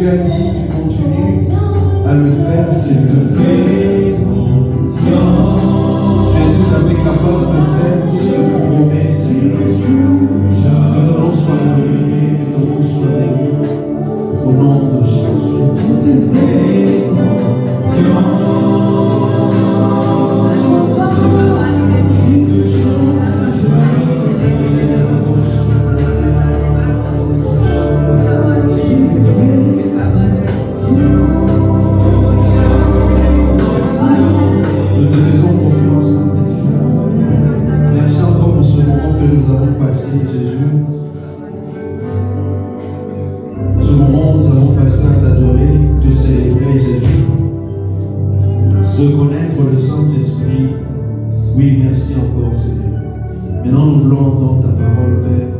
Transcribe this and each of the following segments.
as dit, tu continues à le faire, Seigneur. Jésus t'avait capable de faire ce que tu promets, Seigneur. Que ton nom soit glorifié, que ton nom soit béni. Au nom de Jésus. Reconnaître le Saint-Esprit. Oui, merci encore, Seigneur. Maintenant, nous voulons entendre ta parole, Père.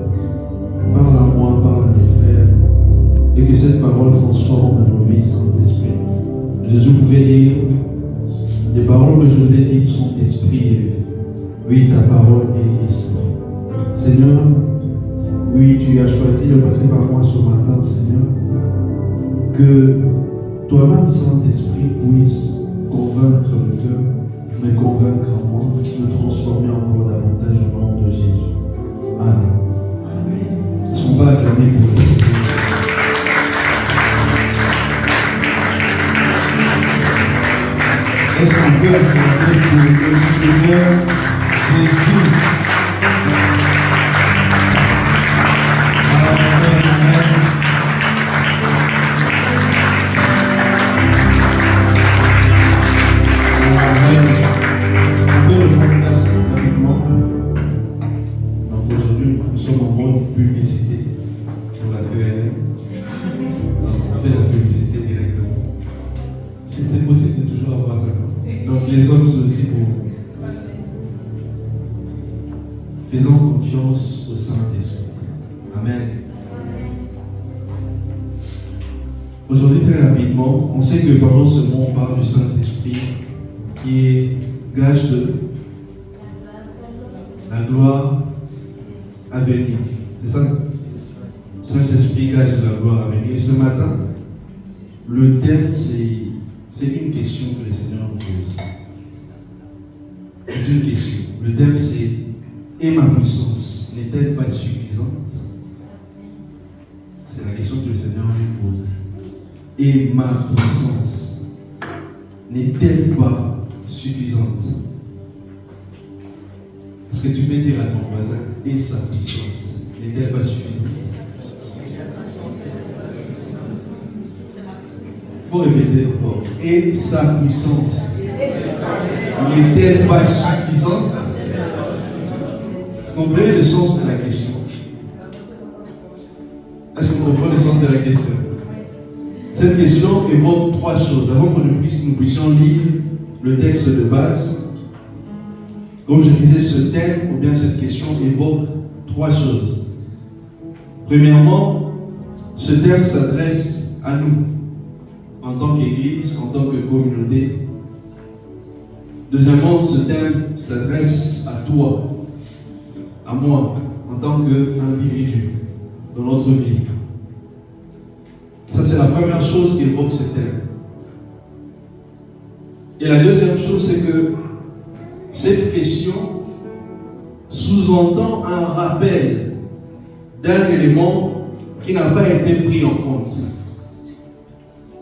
Parle à moi, parle à mes frères. Et que cette parole transforme nos vies, Saint-Esprit. Jésus pouvait dire, les paroles que je vous ai dites sont esprit et vie. Oui, ta parole est esprit. Seigneur, oui, tu as choisi de passer par moi ce matin, Seigneur. Que toi-même, Saint-Esprit, puisse convaincre le cœur, mais convaincre en moi, me transformer encore davantage au nom de Jésus. Amen. Amen. Est-ce qu'on va acclamer pour le Seigneur? Est-ce qu'on peut acclamer pour le Seigneur Jésus? Amen. Amen. On peut reprendre place rapidement. Donc aujourd'hui, nous sommes en mode publicité pour la FENM. On fait la publicité directement. Si c'est possible de toujours avoir ça. Donc les hommes aussi pour. Faisons confiance au Saint-Esprit. Amen. Aujourd'hui, très rapidement, on sait que pendant ce mois, on parle du Saint-Esprit qui est gage de la gloire à venir. C'est ça? Saint-Esprit, gage de la gloire à venir. Et ce matin, le thème, c'est une question que le Seigneur nous pose. C'est une question. Le thème, c'est « Et ma puissance n'est-elle pas suffisante ?» C'est la question que le Seigneur nous pose. « Et ma puissance n'est-elle pas suffisante ?» Est-ce que tu peux dire à ton voisin, et sa puissance n'est-elle pas suffisante? Il faut répéter encore. Et sa puissance n'est-elle pas suffisante? Vous comprenez le sens de la question? Est-ce qu'on comprend le sens de la question? Cette question évoque trois choses. Avant que nous puissions lire le texte de base, comme je disais, ce thème ou bien cette question évoque trois choses. Premièrement, ce thème s'adresse à nous, en tant qu'Église, en tant que communauté. Deuxièmement, ce thème s'adresse à toi, à moi, en tant qu'individu, dans notre vie. Ça, c'est la première chose qu'évoque ce thème. Et la deuxième chose, c'est que cette question sous-entend un rappel d'un élément qui n'a pas été pris en compte.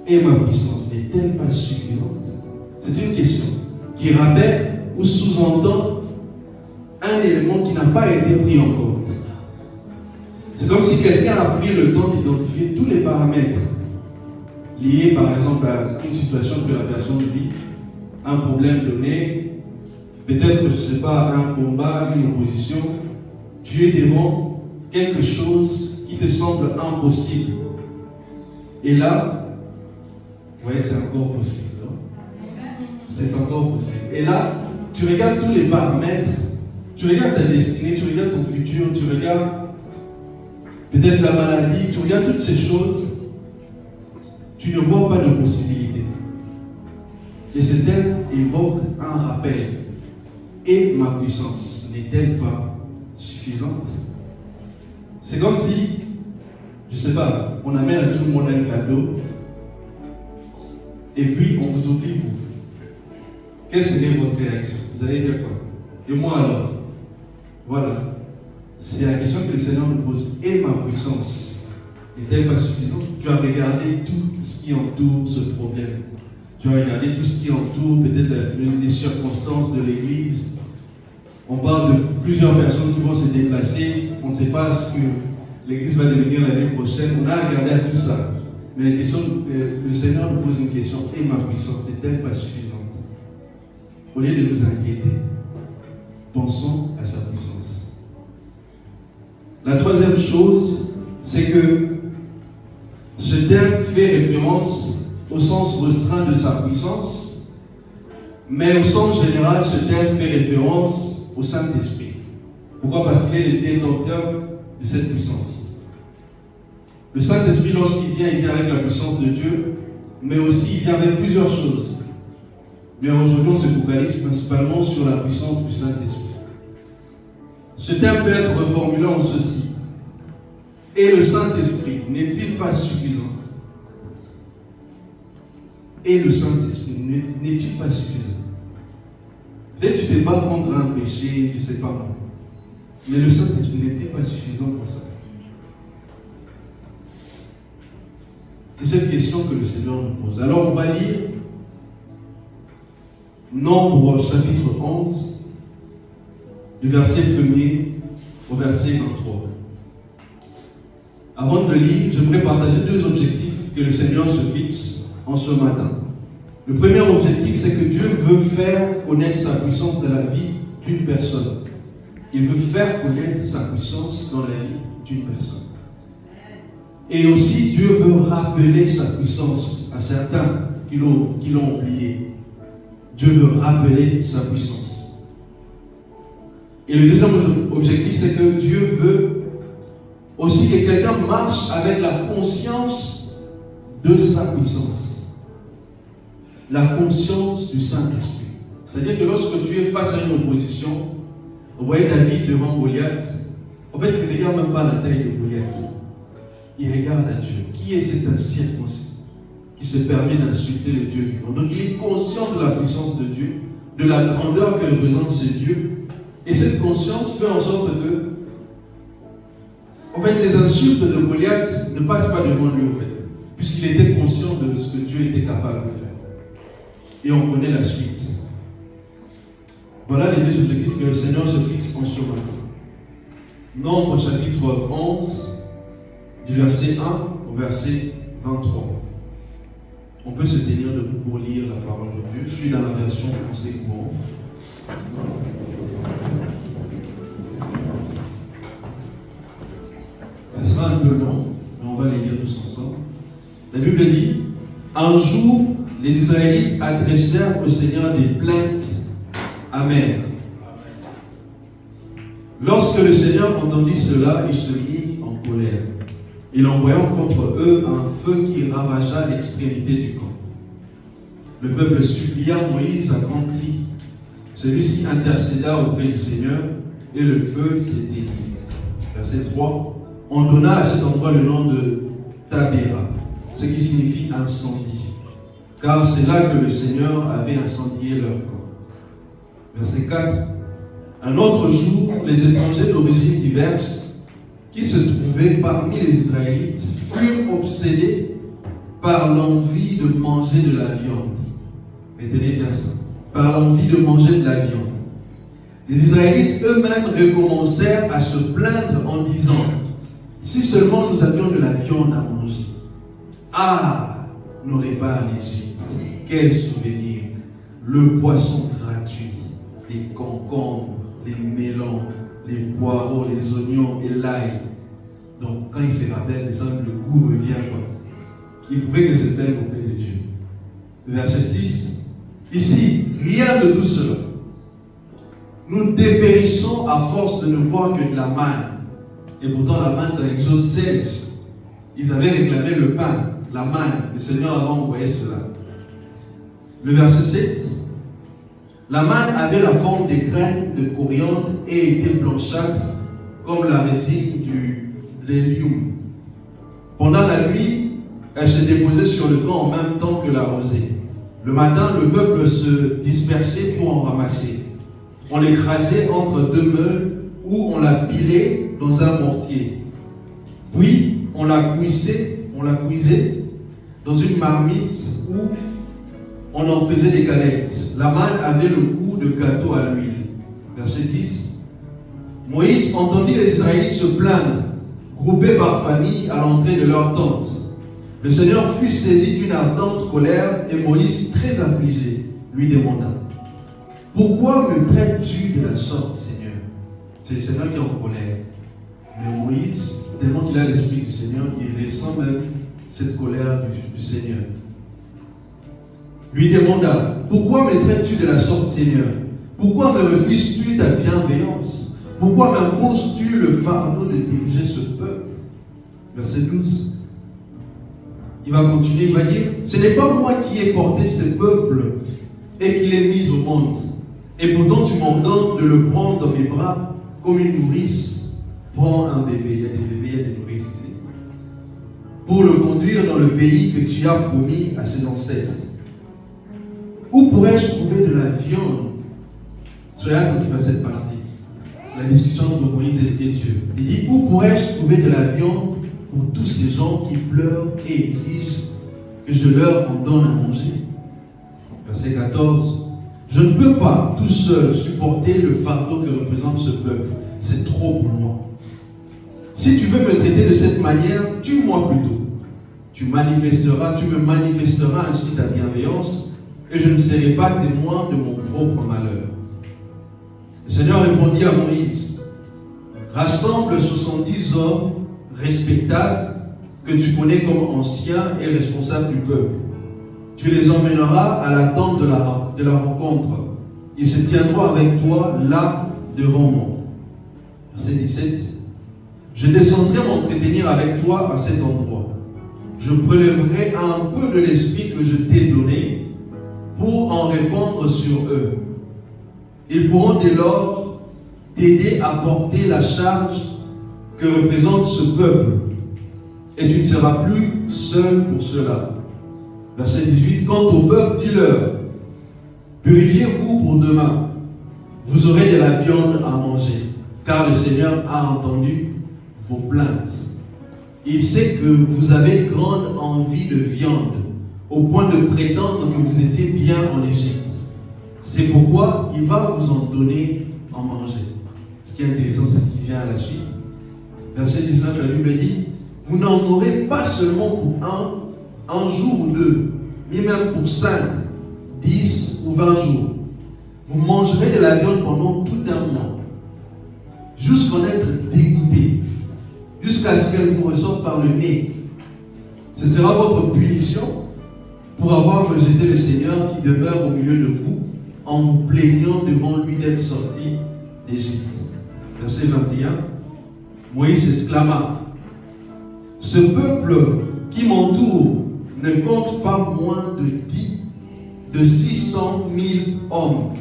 Et ma puissance n'est-elle pas suffisante? C'est une question qui rappelle ou sous-entend un élément qui n'a pas été pris en compte. C'est comme si quelqu'un a pris le temps d'identifier tous les paramètres liés par exemple à une situation que la personne vit, un problème donné, peut-être, je ne sais pas, un combat, une opposition. Tu es devant quelque chose qui te semble impossible. Et là, oui, c'est encore possible. Non? C'est encore possible. Et là, tu regardes tous les paramètres, tu regardes ta destinée, tu regardes ton futur, tu regardes peut-être la maladie, tu regardes toutes ces choses, tu ne vois pas de possibilité. Et ce thème évoque un rappel. Et ma puissance n'est-elle pas suffisante? C'est comme si, je ne sais pas, on amène à tout le monde un cadeau et puis on vous oublie vous. Quelle serait votre réaction? Vous allez dire quoi? Et moi alors? Voilà. C'est la question que le Seigneur nous pose. Et ma puissance n'est-elle pas suffisante? Tu as regardé tout ce qui entoure ce problème. Tu as regardé tout ce qui entoure peut-être les circonstances de l'Église. On parle de plusieurs personnes qui vont se déplacer. On ne sait pas ce que l'Église va devenir l'année prochaine. On a regardé à tout ça. Mais la question, le Seigneur nous pose une question. Et ma puissance n'est-elle pas suffisante? Au lieu de nous inquiéter, pensons à sa puissance. La troisième chose, c'est que ce terme fait référence au sens restreint de sa puissance, mais au sens général, ce terme fait référence au Saint-Esprit. Pourquoi? Parce qu'il est le détenteur de cette puissance. Le Saint-Esprit, lorsqu'il vient, il vient avec la puissance de Dieu, mais aussi il vient avec plusieurs choses. Mais aujourd'hui, on se focalise principalement sur la puissance du Saint-Esprit. Ce terme peut être reformulé en ceci. Et le Saint-Esprit n'est-il pas suffisant? Et le Saint-Esprit n'est-il pas suffisant? Peut-être tu te bats contre un péché, je ne sais pas moi. Mais le Saint-Esprit n'est-il pas suffisant pour ça? C'est cette question que le Seigneur nous pose. Alors on va lire Nombre chapitre 11, du verset 1er au verset 23. Avant de le lire, j'aimerais partager deux objectifs que le Seigneur se fixe en ce matin. Le premier objectif, c'est que Dieu veut faire connaître sa puissance dans la vie d'une personne. Il veut faire connaître sa puissance dans la vie d'une personne. Et aussi, Dieu veut rappeler sa puissance à certains qui l'ont oublié. Dieu veut rappeler sa puissance. Et le deuxième objectif, c'est que Dieu veut aussi que quelqu'un marche avec la conscience de sa puissance. La conscience du Saint-Esprit. C'est-à-dire que lorsque tu es face à une opposition, on voyait David devant Goliath. En fait, il ne regarde même pas la taille de Goliath. Il regarde à Dieu. Qui est cet incirconcis qui se permet d'insulter le Dieu vivant? Donc il est conscient de la puissance de Dieu, de la grandeur que représente ce Dieu. Et cette conscience fait en sorte que, en fait, les insultes de Goliath ne passent pas devant lui, en fait, puisqu'il était conscient de ce que Dieu était capable de faire. Et on connaît la suite. Voilà les deux objectifs que le Seigneur se fixe en ce matin. Nombre chapitre 11, du verset 1 au verset 23. On peut se tenir debout pour lire la parole de Dieu. Je suis dans la version français courant. Ça sera un peu long, mais on va les lire tous ensemble. La Bible dit: un jour, les Israélites adressèrent au Seigneur des plaintes amères. Lorsque le Seigneur entendit cela, il se mit en colère. Il envoya contre eux un feu qui ravagea l'extrémité du camp. Le peuple supplia Moïse à grand cri. Celui-ci intercéda auprès du Seigneur et le feu s'éteignit. Verset 3. On donna à cet endroit le nom de Tabéra, ce qui signifie incendie, car c'est là que le Seigneur avait incendié leur camp. Verset 4. Un autre jour, les étrangers d'origine diverses qui se trouvaient parmi les Israélites furent obsédés par l'envie de manger de la viande. Retenez bien ça. Par l'envie de manger de la viande. Les Israélites eux-mêmes recommencèrent à se plaindre en disant: si seulement nous avions de la viande à manger. Ah, nos repas en Égypte, quel souvenir! Le poisson gratuit, les concombres, les melons, les poireaux, les oignons et l'ail. Donc, quand il se rappelle, le goût revient. Il pouvait que se plaindre auprès de Dieu. Verset 6. Ici, rien de tout cela. Nous dépérissons à force de ne voir que de la manne. Et pourtant, la manne dans l'Exode 16, ils avaient réclamé le pain, la manne. Le Seigneur avait envoyé cela. Le verset 7. La manne avait la forme des graines de coriandre et était blanchâtre comme la résine du lélium. Pendant la nuit, elle se déposait sur le camp en même temps que la rosée. Le matin, le peuple se dispersait pour en ramasser. On l'écrasait entre deux meules ou on la pilait dans un mortier. Puis, on la cuisait dans une marmite où on en faisait des galettes. La manne avait le goût de gâteau à l'huile. Verset 10. Moïse entendit les Israélites se plaindre, groupés par famille à l'entrée de leur tente. Le Seigneur fut saisi d'une ardente colère et Moïse, très affligé, lui demanda: pourquoi me traites-tu de la sorte, Seigneur? C'est le Seigneur qui est en colère. Mais Moïse, tellement qu'il a l'esprit du Seigneur, il ressent même cette colère du Seigneur. Lui demanda: pourquoi me traites-tu de la sorte, Seigneur? Pourquoi me refuses-tu ta bienveillance? Pourquoi m'imposes-tu le fardeau de diriger ce peuple? Verset 12. Il va continuer, il va dire: ce n'est pas moi qui ai porté ce peuple et qui l'ai mis au monde. Et pourtant tu m'ordonnes de le prendre dans mes bras comme une nourrice prend un bébé. Il y a des bébés, il y a des nourrices ici. Pour le conduire dans le pays que tu as promis à ses ancêtres. Où pourrais-je trouver de la viande? Soyez attentifs à cette partie. La discussion entre Moïse et Dieu. Il dit: où pourrais-je trouver de la viande pour tous ces gens qui pleurent et exigent que je leur en donne à manger? Verset 14. Je ne peux pas tout seul supporter le fardeau que représente ce peuple. C'est trop pour moi. Si tu veux me traiter de cette manière, tue-moi plutôt. Tu me manifesteras ainsi ta bienveillance, et je ne serai pas témoin de mon propre malheur. Le Seigneur répondit à Moïse: rassemble 70 hommes respectables que tu connais comme anciens et responsables du peuple. Tu les emmèneras à la tente de la rencontre. Ils se tiendront avec toi là devant moi. Verset 17. Je descendrai m'entretenir avec toi à cet endroit. Je prélèverai un peu de l'esprit que je t'ai donné pour en répandre sur eux. Ils pourront dès lors t'aider à porter la charge que représente ce peuple. Et tu ne seras plus seul pour cela. Verset 18. Quant au peuple, dis-leur: purifiez-vous pour demain. Vous aurez de la viande à manger, car le Seigneur a entendu vos plaintes. Il sait que vous avez grande envie de viande, au point de prétendre que vous étiez bien en Égypte. C'est pourquoi il va vous en donner à manger. Ce qui est intéressant, c'est ce qui vient à la suite. Verset 19, la Bible dit: vous n'en aurez pas seulement pour un jour ou deux, ni même pour 5, 10 ou 20 jours. Vous mangerez de la viande pendant tout un mois, jusqu'en être dégoûté, jusqu'à ce qu'elle vous ressorte par le nez. Ce sera votre punition pour avoir rejeté le Seigneur qui demeure au milieu de vous, en vous plaignant devant lui d'être sorti d'Égypte. Verset 21. Moïse exclama: ce peuple qui m'entoure ne compte pas moins de 600 000 hommes.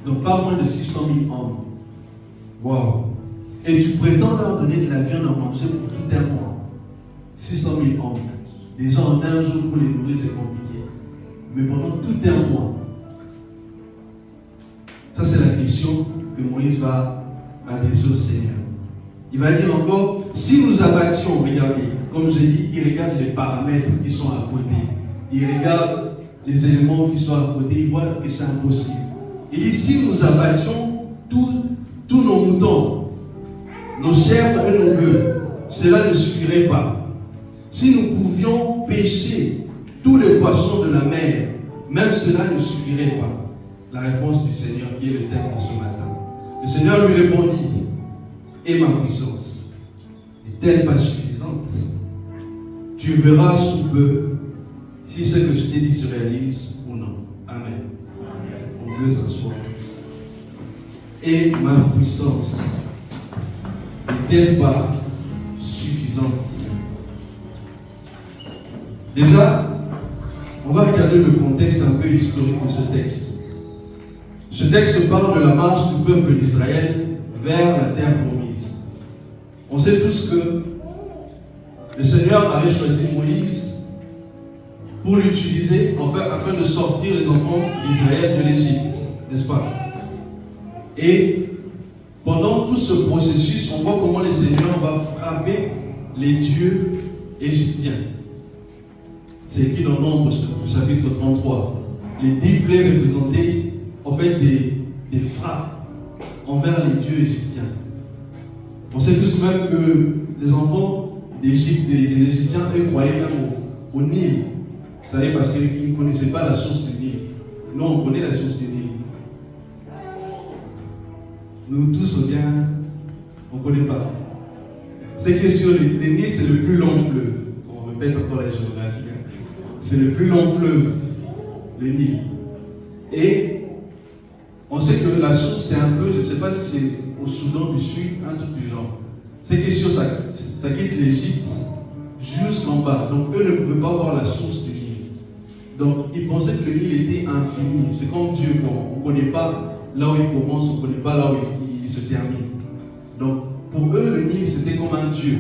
Donc pas moins de 600 000 hommes. Waouh! Et tu prétends leur donner de la viande à manger pour tout un mois. 600 000 hommes. Déjà en un jour pour les nourrir, c'est compliqué. Mais pendant tout un mois. Ça, c'est la question que Moïse va adresser au Seigneur. Il va dire encore: si nous abattions, regardez, comme je dis, il regarde les paramètres qui sont à côté. Il regarde les éléments qui sont à côté. Il voit que c'est impossible. Il dit: si nous abattions tous nos moutons, nos chèvres et nos bœufs, cela ne suffirait pas. Si nous pouvions pêcher tous les poissons de la mer, même cela ne suffirait pas. La réponse du Seigneur, qui est le thème de ce matin. Le Seigneur lui répondit: et ma puissance n'est-elle pas suffisante? Tu verras sous peu si ce que je t'ai dit se réalise ou non. Amen. On peut s'asseoir. Et ma puissance n'est-elle pas suffisante? Déjà, on va regarder le contexte un peu historique de ce texte. Ce texte parle de la marche du peuple d'Israël vers la terre promise. On sait tous que le Seigneur avait choisi Moïse pour l'utiliser afin de sortir les enfants d'Israël de l'Égypte, n'est-ce pas? Et pendant tout ce processus, on voit comment le Seigneur va frapper les dieux égyptiens. C'est écrit dans Nombre, chapitre 33. Les 10 plaies représentaient en fait des frappes envers les dieux égyptiens. On sait tous même que les enfants d'Égypte, des Égyptiens, eux croyaient même au Nil. Vous savez, parce qu'ils ne connaissaient pas la source du Nil. Nous, on connaît la source du Nil. Nous tous, on ne connaît pas. C'est que sur le Nil, c'est le plus long fleuve. On répète encore la géographie. C'est le plus long fleuve, le Nil. Et on sait que la source, c'est un peu, je ne sais pas si c'est au Soudan du Sud, un truc du genre. C'est que sur ça quitte l'Égypte jusqu'en bas. Donc eux ne pouvaient pas voir la source du Nil. Donc ils pensaient que le Nil était infini. C'est comme Dieu. On ne connaît pas là où il commence, on ne connaît pas là où il se termine. Donc pour eux, le Nil, c'était comme un Dieu.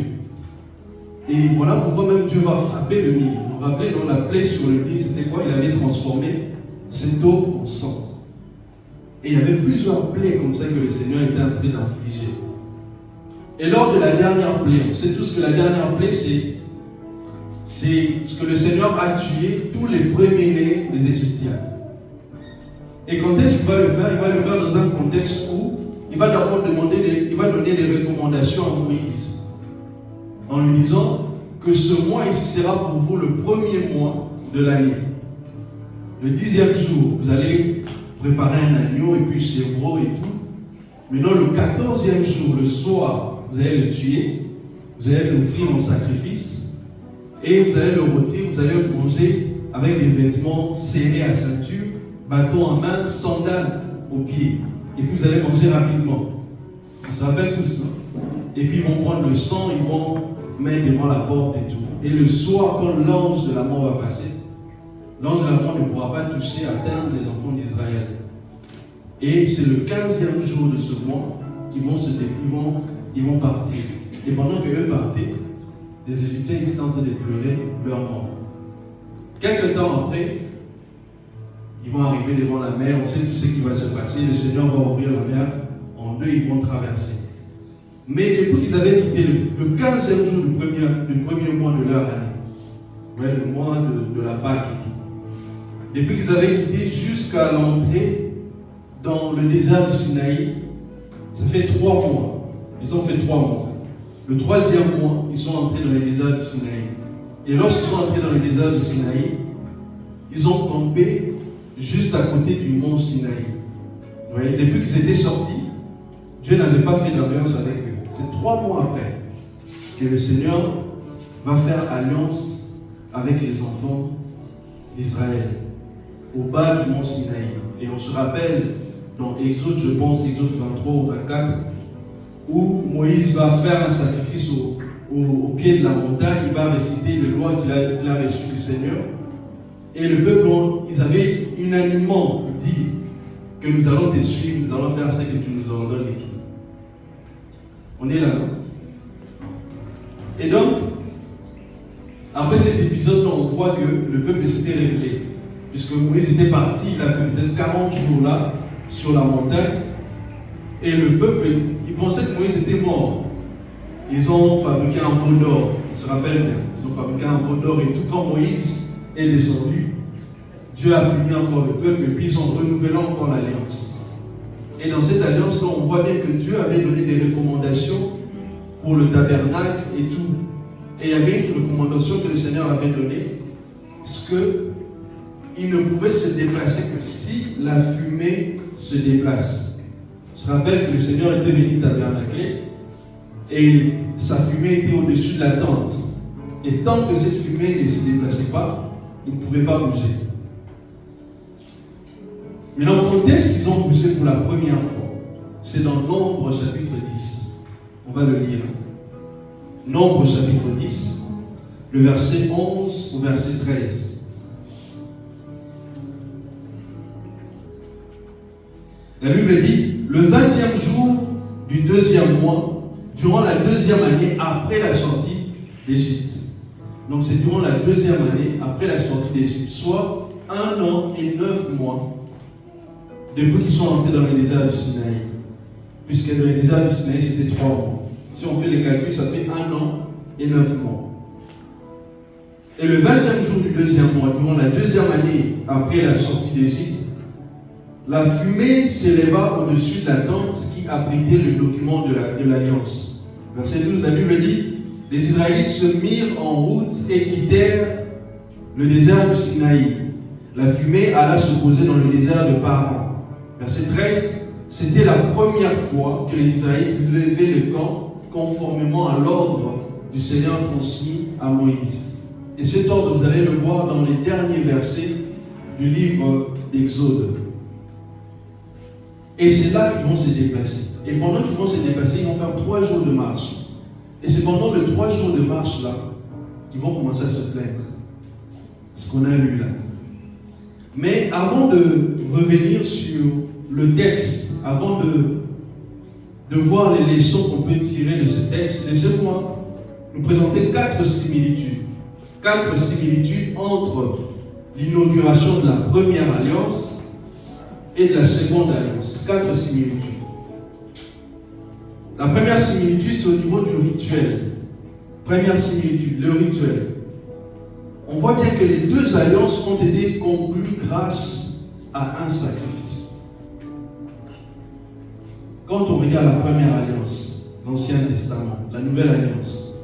Et voilà pourquoi même Dieu va frapper le Nil. Vous vous rappelez, dans la plaie sur le Nil, c'était quoi? Il avait transformé cette eau en sang. Et il y avait plusieurs plaies comme ça que le Seigneur était en train d'infliger. Et lors de la dernière plaie, on sait tous que la dernière plaie, c'est ce que le Seigneur a tué tous les premiers-nés des Égyptiens. Et quand est-ce qu'il va le faire? Il va le faire dans un contexte où il va d'abord donner des recommandations à Moïse, en lui disant que ce mois ici sera pour vous le premier mois de l'année. Le 10e jour, vous allez préparer un agneau et puis chèvreau et tout. Maintenant, le 14e jour, le soir, vous allez le tuer, vous allez l'offrir en sacrifice et vous allez le rôtir, vous allez le manger avec des vêtements serrés à ceinture, bâton en main, sandales aux pieds. Et puis vous allez manger rapidement. On se rappelle tous, non? Et puis ils vont prendre le sang, ils vont mettre devant la porte et tout. Et le soir, quand l'ange de la mort va passer, l'ange de la mort ne pourra pas toucher, atteindre les enfants d'Israël. Et c'est le 15e jour de ce mois qu'ils vont partir. Et pendant qu'eux partaient, les Égyptiens étaient en train de pleurer leur mort. Quelque temps après, ils vont arriver devant la mer, on sait tout ce qui va se passer, le Seigneur va ouvrir la mer en deux, ils vont traverser. Mais depuis qu'ils avaient quitté le 15e jour du premier mois de leur année, le mois de la Pâque et tout, depuis qu'ils avaient quitté jusqu'à l'entrée dans le désert du Sinaï, ça fait 3 mois. Ils ont fait 3 mois. Le 3e mois, ils sont entrés dans le désert du Sinaï. Et lorsqu'ils sont entrés dans le désert du Sinaï, ils ont campé juste à côté du mont Sinaï. Depuis qu'ils étaient sortis, Dieu n'avait pas fait d'alliance avec eux. C'est 3 mois après que le Seigneur va faire alliance avec les enfants d'Israël au bas du mont Sinaï. Et on se rappelle dans Exode, je pense, Exode 23 ou 24, où Moïse va faire un sacrifice au pied de la montagne, il va réciter les lois qu'il a reçues du Seigneur. Et le peuple, ils avaient unanimement dit que nous allons te suivre, nous allons faire ce que tu nous ordonnes et tout. On est là, non? Et donc, après cet épisode, on voit que le peuple s'était révélé. Puisque Moïse était parti, il a fait peut-être 40 jours là, sur la montagne. Et le peuple, il pensait que Moïse était mort. Ils ont fabriqué un veau d'or. Ils se rappellent bien. Ils ont fabriqué un veau d'or et tout. Quand Moïse est descendu, Dieu a puni encore le peuple et puis ils ont renouvelé encore l'alliance. Et dans cette alliance-là, on voit bien que Dieu avait donné des recommandations pour le tabernacle et tout. Et il y avait une recommandation que le Seigneur avait donnée, c'est qu'il ne pouvait se déplacer que si la fumée se déplace. On se rappelle que le Seigneur était venu tabernacler et sa fumée était au-dessus de la tente. Et tant que cette fumée ne se déplaçait pas, il ne pouvait pas bouger. Maintenant, quand est-ce qu'ils ont bougé pour la première fois? C'est dans Nombre chapitre 10. On va le lire. Nombre chapitre 10, le verset 11 au verset 13. La Bible dit, le 20e jour du 2e mois, durant la 2e année après la sortie d'Égypte, Donc c'est durant la deuxième année, après la sortie d'Égypte, soit 1 an et 9 mois, depuis qu'ils sont entrés dans le désert du Sinaï. Puisque le désert du Sinaï, c'était 3 mois. Si on fait les calculs, ça fait 1 an et 9 mois. Et le 20e jour du deuxième mois, durant la deuxième année après la sortie d'Égypte, la fumée s'éleva au-dessus de la tente qui abritait le document de l'Alliance. Verset 12, la Bible dit, les Israélites se mirent en route et quittèrent le désert du Sinaï. La fumée alla se poser dans le désert de Paran. Verset 13, c'était la première fois que les Israélites levaient le camp conformément à l'ordre du Seigneur transmis à Moïse. Et cet ordre, vous allez le voir dans les derniers versets du livre d'Exode. Et c'est là qu'ils vont se déplacer. Et pendant qu'ils vont se déplacer, ils vont faire 3 jours de marche. Et c'est pendant les 3 jours de marche là qu'ils vont commencer à se plaindre. Ce qu'on a lu là. Mais avant de revenir sur le texte, avant de voir les leçons qu'on peut tirer de ce texte, laissez-moi nous présenter 4 similitudes. 4 similitudes entre l'inauguration de la première alliance et de la seconde alliance. 4 similitudes. La première similitude, c'est au niveau du rituel. Première similitude, le rituel. On voit bien que les 2 alliances ont été conclues grâce à un sacrifice. Quand on regarde la première alliance, l'Ancien Testament, la Nouvelle Alliance,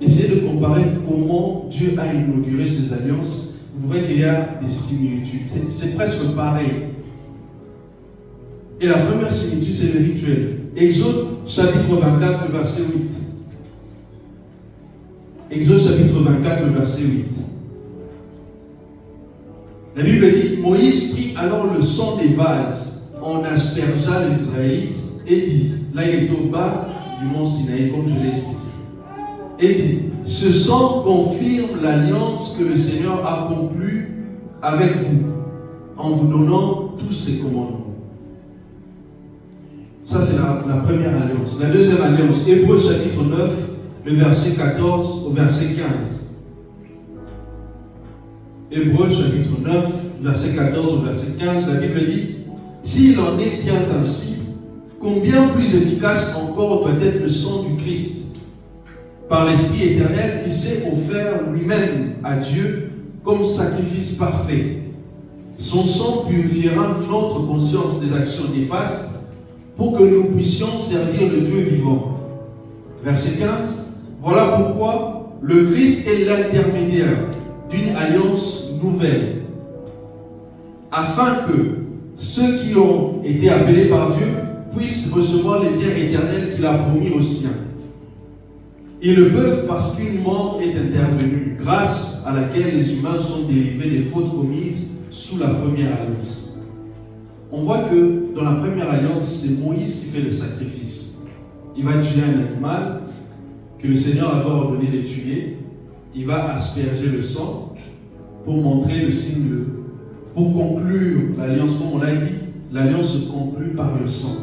essayez de comparer comment Dieu a inauguré ces alliances. Vous verrez qu'il y a des similitudes. C'est presque pareil. Et la première similitude, c'est le rituel. Exode chapitre 24, verset 8. Exode chapitre 24, verset 8. La Bible dit, Moïse prit alors le sang des vases, en aspergea les Israélites, et dit, là il est au bas du mont Sinaï, comme je l'ai expliqué, et dit, ce sang confirme l'alliance que le Seigneur a conclue avec vous, en vous donnant tous ses commandements. Ça, c'est la première alliance. La deuxième alliance, Hébreux chapitre 9, le verset 14 au verset 15. Hébreux chapitre 9, verset 14 au verset 15, la Bible dit, s'il en est bien ainsi, combien plus efficace encore doit être le sang du Christ. Par l'Esprit éternel, il s'est offert lui-même à Dieu comme sacrifice parfait. Son sang purifiera notre conscience des actions néfastes pour que nous puissions servir le Dieu vivant. Verset 15. Voilà pourquoi le Christ est l'intermédiaire d'une alliance nouvelle, afin que ceux qui ont été appelés par Dieu puissent recevoir les biens éternels qu'il a promis aux siens. Ils le peuvent parce qu'une mort est intervenue, grâce à laquelle les humains sont délivrés des fautes commises sous la première alliance. On voit que dans la première alliance, c'est Moïse qui fait le sacrifice. Il va tuer un animal que le Seigneur avait ordonné de tuer. Il va asperger le sang pour montrer le signe pour conclure l'alliance. Comme on l'a dit, l'alliance se conclut par le sang.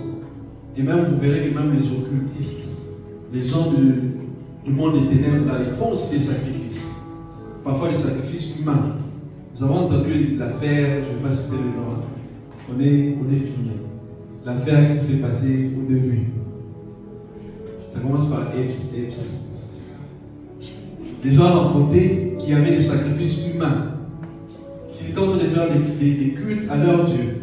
Et même, vous verrez que même les occultistes, les gens du monde des ténèbres, là, ils font aussi des sacrifices. Parfois des sacrifices humains. Nous avons entendu l'affaire, je ne vais pas citer le nom. On est fini. L'affaire qui s'est passée au début. Ça commence par Epps. Les gens racontaient qu'il y avait des sacrifices humains. Qu'ils étaient en train de faire des cultes à leur Dieu.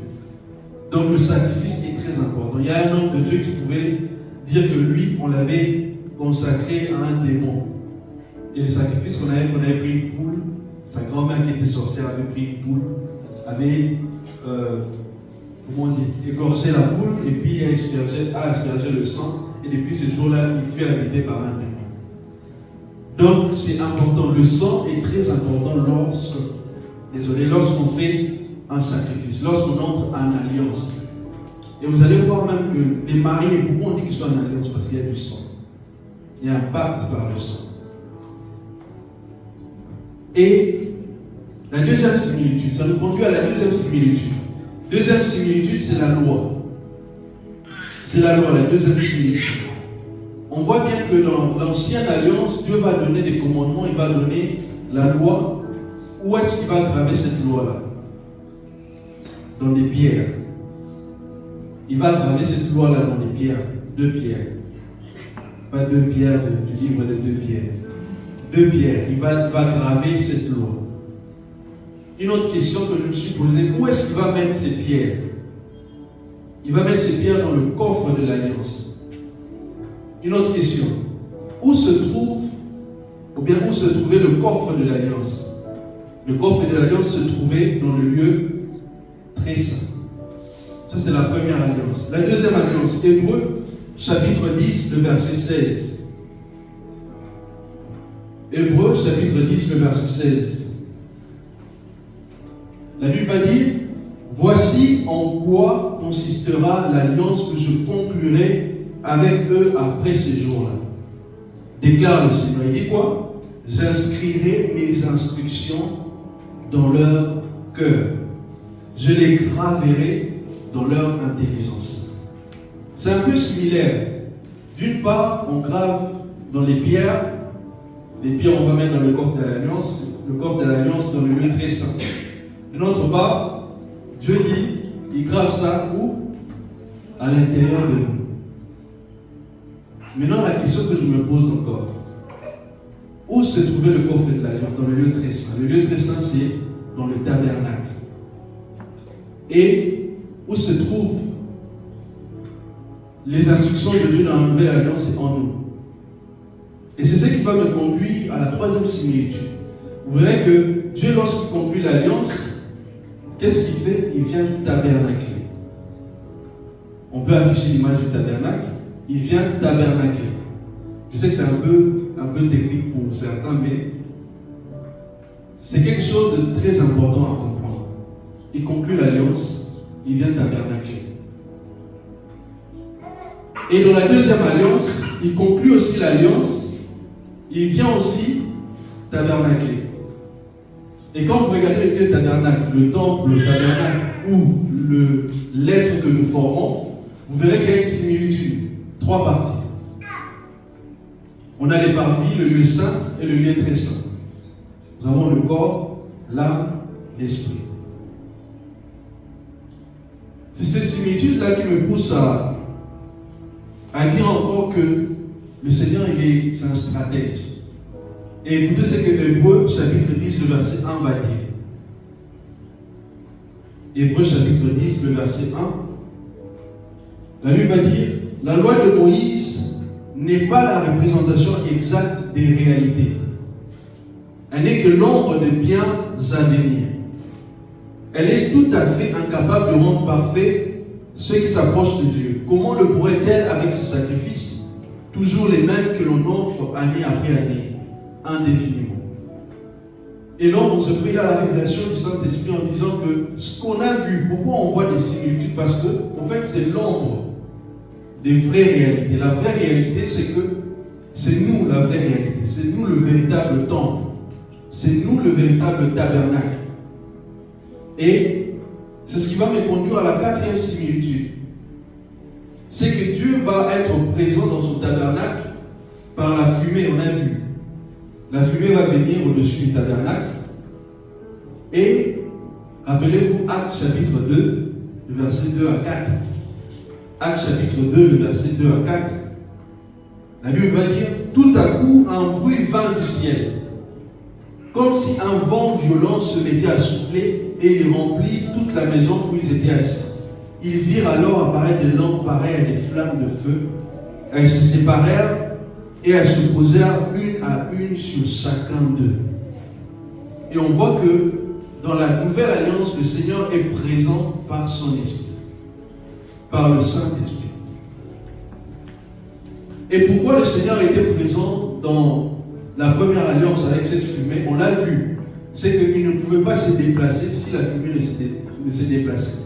Donc le sacrifice est très important. Il y a un homme de Dieu qui pouvait dire que lui, on l'avait consacré à un démon. Et le sacrifice qu'on avait pris une poule, sa grand-mère qui était sorcière avait pris une poule, avait égorgé la poule et puis a aspergé le sang. Et depuis ce jour-là, il fut habité par un démon. Donc c'est important. Le sang est très important lorsqu'on fait un sacrifice, lorsqu'on entre en alliance. Et vous allez voir même que les mariés, pourquoi on dit qu'ils sont en alliance? Parce qu'il y a du sang. Il y a un pacte par le sang. Et la deuxième similitude, ça nous conduit à la deuxième similitude. Deuxième similitude, c'est la loi. C'est la loi, la deuxième similitude. On voit bien que dans l'ancienne alliance, Dieu va donner des commandements, il va donner la loi, où est-ce qu'il va graver cette loi-là? Dans des pierres. Il va graver cette loi-là dans des pierres. 2 pierres. Pas 2 pierres du livre de 2 pierres. 2 pierres. Il va graver cette loi. Une autre question que je me suis posée, où est-ce qu'il va mettre ces pierres? Il va mettre ces pierres dans le coffre de l'Alliance. Une autre question, où se trouve, ou bien où se trouvait le coffre de l'Alliance? Le coffre de l'Alliance se trouvait dans le lieu très saint. Ça, c'est la première alliance. La deuxième alliance, Hébreux, chapitre 10, le verset 16. Hébreux, chapitre 10, le verset 16. La Bible va dire, voici en quoi consistera l'alliance que je conclurai avec eux après ces jours-là. Déclare le Seigneur. Il dit quoi? J'inscrirai mes instructions dans leur cœur. Je les graverai dans leur intelligence. C'est un peu similaire. D'une part, on grave dans les pierres on va mettre dans le coffre de l'Alliance dans le lieu très saint. D'une autre part, Dieu dit, il grave ça où? À l'intérieur de nous. Maintenant, la question que je me pose encore, où se trouvait le coffre de l'Alliance? Dans le lieu très saint. Le lieu très saint, c'est dans le tabernacle. Et où se trouvent les instructions de Dieu dans la nouvelle alliance? C'est en nous. Et c'est ce qui va me conduire à la troisième similitude. Vous verrez que Dieu, lorsqu'il conclut l'alliance, qu'est-ce qu'il fait? Il vient tabernacler. On peut afficher l'image du tabernacle. Il vient tabernacler. Je sais que c'est un peu technique pour certains, mais c'est quelque chose de très important à comprendre. Il conclut l'alliance, il vient tabernacler. Et dans la deuxième alliance, il conclut aussi l'alliance, il vient aussi tabernacler. Et quand vous regardez le tabernacle, le temple, le tabernacle ou l'être que nous formons, vous verrez qu'il y a une similitude. 3 parties. On a les parvis, le lieu saint et le lieu très saint. Nous avons le corps, l'âme, l'esprit. C'est cette similitude-là qui me pousse à dire encore que le Seigneur, c'est un stratège. Et écoutez ce que Hébreux, chapitre 10, le verset 1 va dire. Hébreux, chapitre 10, le verset 1. La Bible va dire, la loi de Moïse n'est pas la représentation exacte des réalités. Elle n'est que l'ombre de biens à venir. Elle est tout à fait incapable de rendre parfait ceux qui s'approchent de Dieu. Comment le pourrait-elle avec ses sacrifices, toujours les mêmes que l'on offre année après année, indéfiniment? Et l'homme, on se prie là la révélation du Saint-Esprit en disant que ce qu'on a vu, pourquoi on voit des similitudes? Parce que, en fait, c'est l'ombre des vraies réalités. La vraie réalité, c'est que c'est nous la vraie réalité. C'est nous le véritable temple. C'est nous le véritable tabernacle. Et c'est ce qui va me conduire à la 4e similitude. C'est que Dieu va être présent dans son tabernacle par la fumée, on a vu. La fumée va venir au-dessus du tabernacle. Et rappelez-vous Actes chapitre 2, le verset 2 à 4. Actes chapitre 2, le verset 2 à 4. La Bible va dire, tout à coup, un bruit vint du ciel, comme si un vent violent se mettait à souffler et il remplit toute la maison où ils étaient assis. Ils virent alors apparaître des lampes pareilles à des flammes de feu. Elles se séparèrent et elles se posèrent une à une sur chacun d'eux. Et on voit que dans la nouvelle alliance, le Seigneur est présent par son Esprit, par le Saint-Esprit. Et pourquoi le Seigneur était présent dans la première alliance avec cette fumée? On l'a vu. C'est qu'il ne pouvait pas se déplacer si la fumée ne se déplaçait.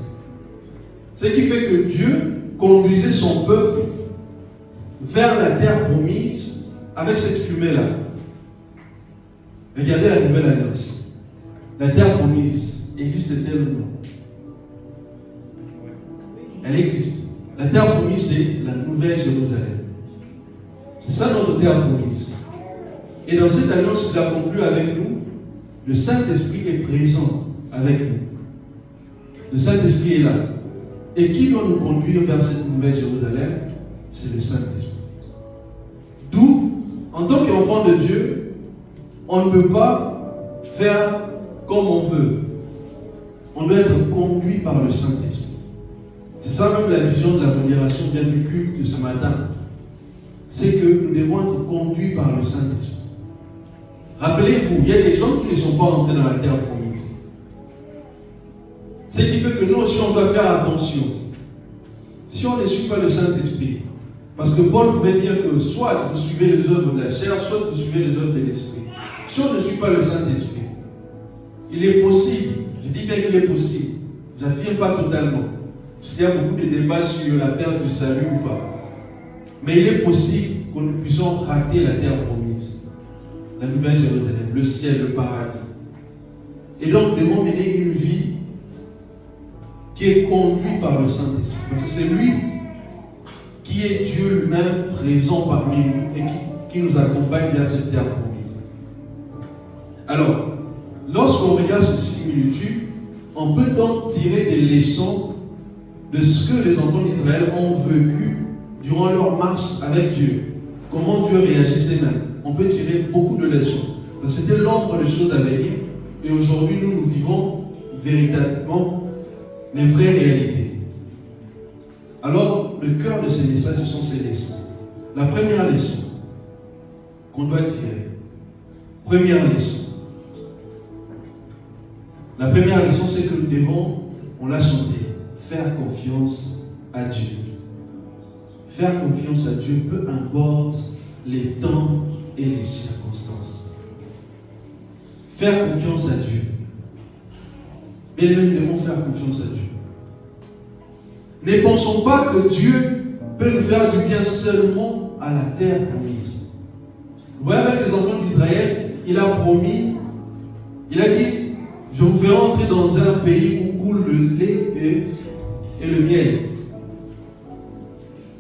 Ce qui fait que Dieu conduisait son peuple vers la terre promise avec cette fumée-là. Regardez la nouvelle alliance. La terre promise, existe-t-elle ou non? Elle existe. La terre promise, c'est la nouvelle Jérusalem. C'est ça notre terre promise. Et dans cette alliance qu'il a conclue avec nous, Le Saint-Esprit est présent avec nous. Le Saint-Esprit est là. Et qui doit nous conduire vers cette nouvelle Jérusalem? C'est le Saint-Esprit. D'où, en tant qu'enfant de Dieu, on ne peut pas faire comme on veut. On doit être conduit par le Saint-Esprit. C'est ça même la vision de la modération bien du culte de ce matin. C'est que nous devons être conduits par le Saint-Esprit. Rappelez-vous, il y a des gens qui ne sont pas entrés dans la terre promise. Ce qui fait que nous aussi, on doit faire attention. Si on ne suit pas le Saint-Esprit, parce que Paul pouvait dire que soit vous suivez les œuvres de la chair, soit vous suivez les œuvres de l'Esprit. Si on ne suit pas le Saint-Esprit, il est possible, je dis bien qu'il est possible, je n'affirme pas totalement, parce qu'il y a beaucoup de débats sur la terre du salut ou pas. Mais il est possible que nous puissions rater la terre promise, la nouvelle Jérusalem, le ciel, le paradis. Et donc nous devons mener une vie qui est conduite par le Saint-Esprit. Parce que c'est lui qui est Dieu lui-même présent parmi nous et qui nous accompagne vers cette terre promise. Alors, lorsqu'on regarde ces similitudes, on peut donc tirer des leçons de ce que les enfants d'Israël ont vécu durant leur marche avec Dieu. Comment Dieu réagissait même. On peut tirer beaucoup de leçons. Parce que c'était l'ombre de choses à venir. Et aujourd'hui, nous vivons véritablement les vraies réalités. Alors, le cœur de ces messages, ce sont ces leçons. La première leçon qu'on doit tirer. Première leçon. La première leçon, c'est que nous devons, on l'a chanté, faire confiance à Dieu. Faire confiance à Dieu, peu importe les temps et les circonstances. Faire confiance à Dieu. Mais nous devons faire confiance à Dieu. Ne pensons pas que Dieu peut nous faire du bien seulement à la terre promise. Vous voyez, avec les enfants d'Israël, il a promis, il a dit, je vous ferai entrer dans un pays où coule le lait et le miel.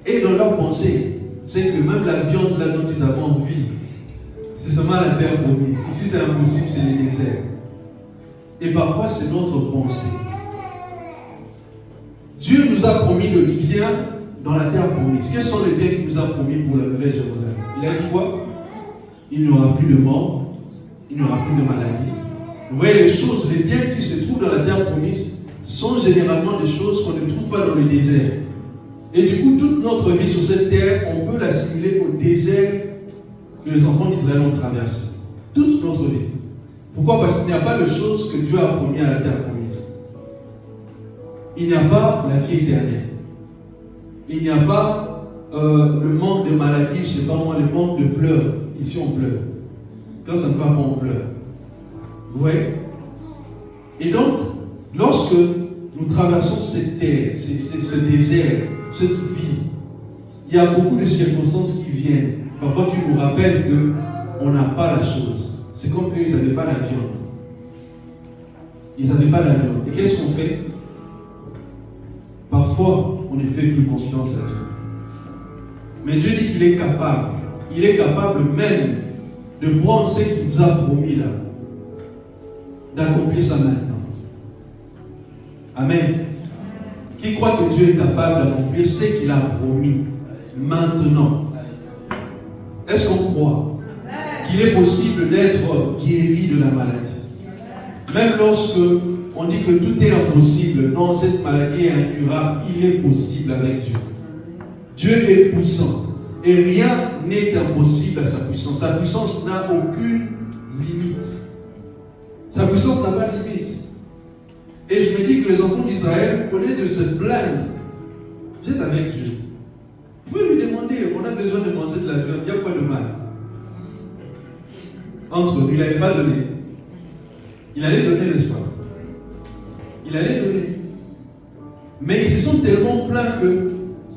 Et dans leur pensée, c'est que même la viande là dont ils avaient envie, c'est seulement la terre promise. Ici c'est impossible, c'est les déserts. Et parfois c'est notre pensée. Dieu nous a promis le bien dans la terre promise. Quels sont les biens qu'il nous a promis pour la nouvelle Jérusalem? Il a dit quoi? Il n'y aura plus de mort, il n'y aura plus de maladie. Vous voyez les choses, les biens qui se trouvent dans la terre promise sont généralement des choses qu'on ne trouve pas dans le désert. Et du coup, toute notre vie sur cette terre, on peut l'assimiler au désert que les enfants d'Israël ont traversé. Toute notre vie. Pourquoi? Parce qu'il n'y a pas de choses que Dieu a promis à la terre promise. Il n'y a pas la vie éternelle. Il n'y a pas le manque de maladie, je ne sais pas moi, le manque de pleurs. Ici on pleure. Quand ça ne va pas, on pleure. Vous voyez? Et donc, lorsque nous traversons cette terre, ce désert, cette vie, il y a beaucoup de circonstances qui viennent, parfois qui nous rappellent qu'on n'a pas la chose. C'est comme eux, ils n'avaient pas la viande. Ils n'avaient pas la viande. Et qu'est-ce qu'on fait? Parfois, on ne fait plus confiance à Dieu. Mais Dieu dit qu'il est capable. Il est capable même de prendre ce qu'il vous a promis là, d'accomplir ça maintenant. Amen. Qui croit que Dieu est capable d'accomplir ce qu'il a promis maintenant? Est-ce qu'on croit qu'il est possible d'être guéri de la maladie? Même lorsque on dit que tout est impossible, non, cette maladie est incurable, il est possible avec Dieu. Dieu est puissant et rien n'est impossible à sa puissance. Sa puissance n'a aucune limite. Sa puissance n'a pas de limite. Et je me dis que les enfants d'Israël, au lieu de se plaindre, vous êtes avec Dieu. Vous pouvez lui demander, on a besoin de manger de la viande, il y a quoi de mal? Entre nous, il n'allait pas donner. Il allait donner, n'est-ce pas? Il allait donner. Mais ils se sont tellement plaints que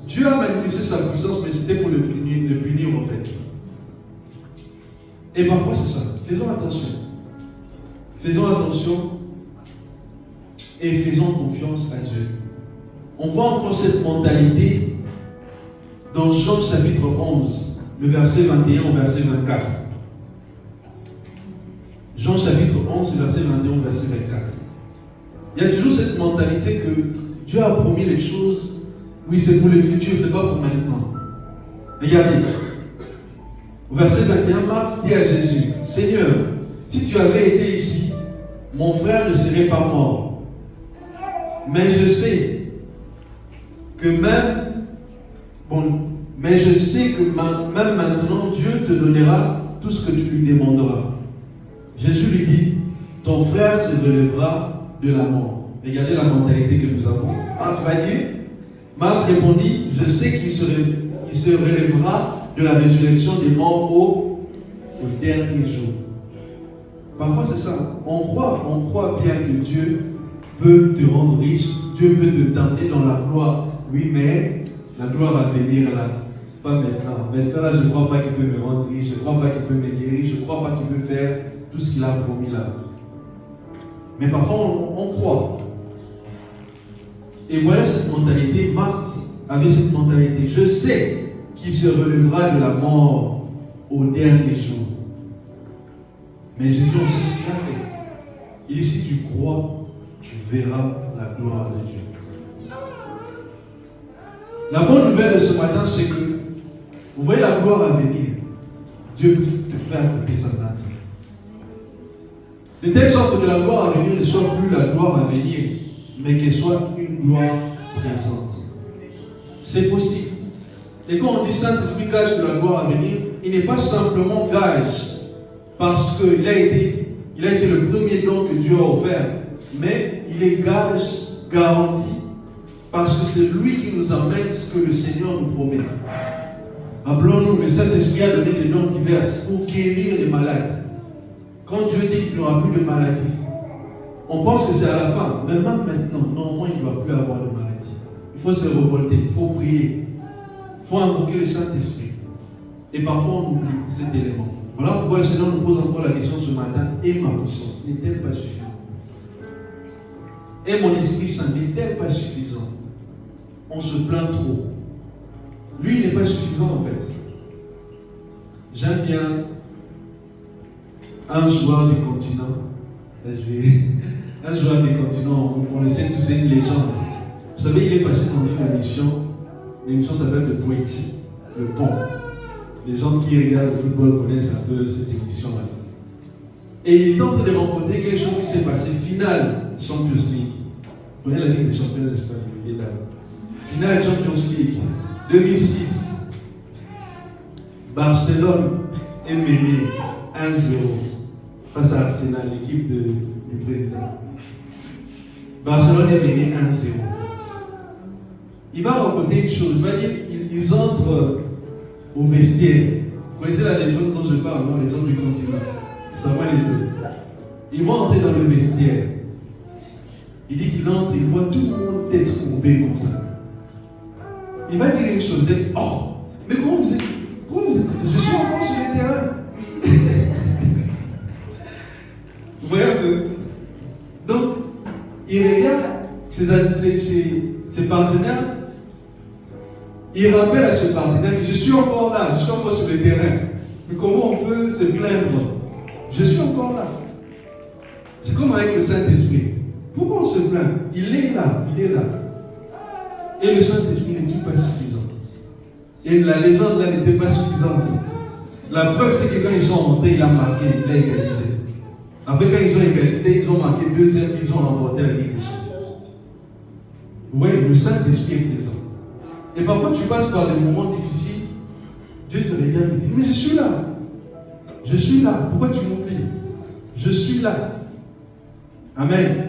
Dieu a manifesté sa puissance, mais c'était pour le punir en fait. Et parfois c'est ça. Faisons attention. Faisons attention et faisons confiance à Dieu. On voit encore cette mentalité dans Jean chapitre 11, le verset 21 au verset 24. Jean Jean chapitre 11, verset 21, verset 24. Il y a toujours cette mentalité que Dieu a promis les choses, oui, c'est pour le futur, c'est pas pour maintenant. Regardez. Au verset 21, Marthe dit à Jésus, Seigneur, si tu avais été ici, mon frère ne serait pas mort. Mais je sais que même maintenant, Dieu te donnera tout ce que tu lui demanderas. Jésus lui dit, ton frère se relèvera de la mort. Regardez la mentalité que nous avons. Marthe va dire, Marthe répondit, je sais qu'il se relèvera de la résurrection des morts au dernier jour. Parfois c'est ça. On croit bien que Dieu peut te rendre riche, Dieu peut te t'emmener dans la gloire. Oui, mais la gloire va venir là. Pas maintenant. Maintenant, là, je ne crois pas qu'il peut me rendre riche, je ne crois pas qu'il peut me guérir, je ne crois pas qu'il peut faire tout ce qu'il a promis là. Mais parfois, on croit. Et voilà cette mentalité. Marthe avait cette mentalité. Je sais qu'il se relèvera de la mort au dernier jour. Mais Jésus, on sait ce qu'il a fait. Il dit, si tu crois, tu verras la gloire de Dieu. La bonne nouvelle de ce matin, c'est que vous voyez la gloire à venir. Dieu peut te faire goûter sa nature. De telle sorte que la gloire à venir ne soit plus la gloire à venir, mais qu'elle soit une gloire présente. C'est possible. Et quand on dit Saint-Esprit gage de la gloire à venir, il n'est pas simplement gage parce qu'il a été le premier don que Dieu a offert, mais il est gage, garanti, parce que c'est lui qui nous amène ce que le Seigneur nous promet. Rappelons-nous, le Saint-Esprit a donné des dons divers pour guérir les malades. Quand Dieu dit qu'il n'y aura plus de maladie, on pense que c'est à la fin. Mais même maintenant, normalement, il ne doit plus avoir de maladie. Il faut se révolter, il faut prier, il faut invoquer le Saint-Esprit. Et parfois, on oublie cet élément. Voilà pourquoi le Seigneur nous pose encore la question ce matin. Et ma puissance n'est-elle pas suffisante? Et mon Esprit Saint n'est-elle pas suffisant? On se plaint trop. Lui, il n'est pas suffisant en fait. J'aime bien un joueur du continent. Un joueur du continent, on le sait tous, c'est une légende. Vous savez, il est passé dans une émission. L'émission s'appelle The Bridge, le pont. Les gens qui regardent le football connaissent un peu cette émission-là. Et il est en train de rencontrer quelque chose qui s'est passé. Finale Champions League. Vous connaissez la Ligue des Champions d'Espagne? Finale Champions League 2006. Barcelone est mené 1-0 face à Arsenal, l'équipe du président. Barcelone est mené 1-0. Il va raconter une chose. Il va dire, ils entrent au vestiaire. Vous connaissez la légende dont je parle, non? Les hommes du continent. Ça va les deux. Ils vont entrer dans le vestiaire. Il dit qu'il entre, il voit tout le monde tête courbée comme ça. Il va dire une chose, peut-être, oh, mais comment vous êtes? Je suis encore sur le terrain. Vous voyez un peu? Donc, il regarde ses partenaires. Il rappelle à ce partenaire que je suis encore là, je suis encore sur le terrain. Mais comment on peut se plaindre? Je suis encore là. C'est comme avec le Saint-Esprit. Pourquoi on se plaint? Il est là, il est là. Et le Saint-Esprit n'est pas suffisant. Et la légende là n'était pas suffisante. La preuve, c'est que quand ils sont montés, il a marqué, il a égalisé. Après, quand ils ont égalisé, ils ont marqué deuxième, ils ont remporté la Ligue des Champions. Vous voyez, le Saint-Esprit est présent. Et parfois, tu passes par des moments difficiles. Dieu te regarde et dit, mais je suis là. Je suis là. Pourquoi tu m'oublies? Je suis là. Amen.